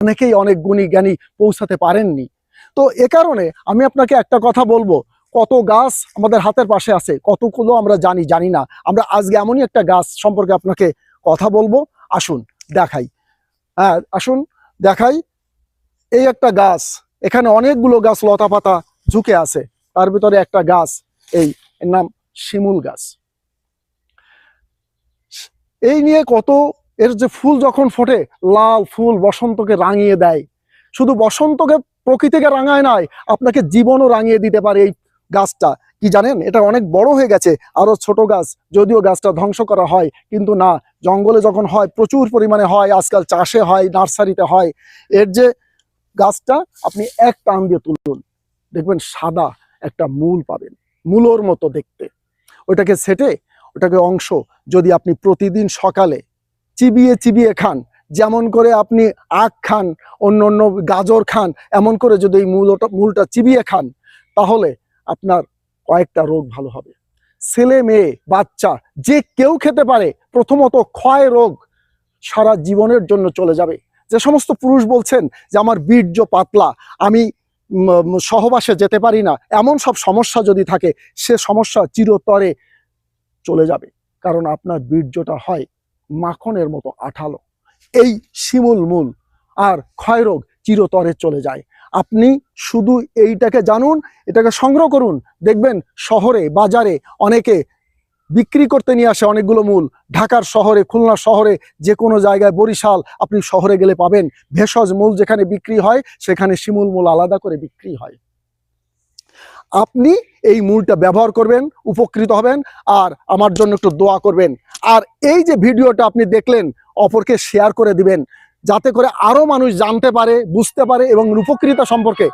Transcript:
অনেকেই অনেক গুণী জ্ঞানী পৌঁছাতে পারেননি। তো এ কারণে আমি আপনাকে একটা কথা বলবো, কত গাছ আমাদের হাতের পাশে আছে, কতগুলো আমরা জানি না। আমরা আজকে এমনই একটা গাছ সম্পর্কে আপনাকে কথা বলবো। আসুন দেখাই। হ্যাঁ আসুন দেখাই। এই একটা গাছ, এখানে অনেকগুলো গাছ লতা পাতা ঝুঁকে আছে, তার ভিতরে একটা গাছ, এর নাম শিমুল গাছ। এই নিয়ে কত, এর যে ফুল যখন ফোটে, লাল ফুল বসন্তকে রাঙিয়ে দেয়। শুধু বসন্তকে, প্রকৃতিকে রাঙায় নয়, আপনাকে জীবনও রাঙিয়ে দিতে পারে এই গাছটা। কি জানেন, এটা অনেক বড় হয়ে গেছে, আরো ছোট গাছ, যদিও গাছটা ধ্বংস করা হয়, কিন্তু না, জঙ্গলে যখন হয় প্রচুর পরিমাণে হয়, আজকাল চাষে হয়, নার্সারিতে হয়। এর যে গাছটা আপনি এক টান দিয়ে তুলুন, দেখবেন সাদা একটা মূল পাবেন, মূলোর মতো দেখতে। ওটাকে ছেটে, ওটাকে অংশ যদি আপনি প্রতিদিন সকালে চিবিয়ে চিবিয়ে খান, যেমন করে আপনি আখ খান, অন্য অন্য গাজর খান, এমন করে যদি এই মূলটা চিবিয়ে খান, তাহলে আপনার কয়েকটা রোগ ভালো হবে। ছেলে মেয়ে বাচ্চা যে কেউ খেতে পারে। প্রথমত ক্ষয় রোগ সারা জীবনের জন্য চলে যাবে। যে সমস্ত পুরুষ বলছেন যে আমার বীর্য পাতলা, আমি সহবাসে যেতে পারি না, এমন সব সমস্যা যদি থাকে, সে সমস্যা চিরতরে চলে যাবে। কারণ আপনার বীর্যটা হয় মাখনের মতো আঠালো। এই শিমুল মূল আর ক্ষয়রোগ চিরতরে চলে যায়। আপনি শুধু এইটাকে জানুন, এটাকে সংগ্রহ করুন, দেখবেন শহরে বাজারে অনেকে বিক্রি করতে নিয়ে আসে অনেকগুলো মূল। ঢাকার শহরে, খুলনা শহরে, যে কোনো জায়গায়, বরিশাল, আপনি শহরে গেলে পাবেন ভেষজ মূল যেখানে বিক্রি হয়, সেখানে শিমুল মূল আলাদা করে বিক্রি হয়। আপনি এই মূলটা ব্যবহার করবেন, উপকৃত হবেন, আর আমার জন্য একটু দোয়া করবেন। আর এই যে ভিডিওটা আপনি দেখলেন, অপরকে শেয়ার করে দিবেন, যাতে করে আরো মানুষ জানতে পারে, বুঝতে পারে এবং উপকৃত সম্পর্কে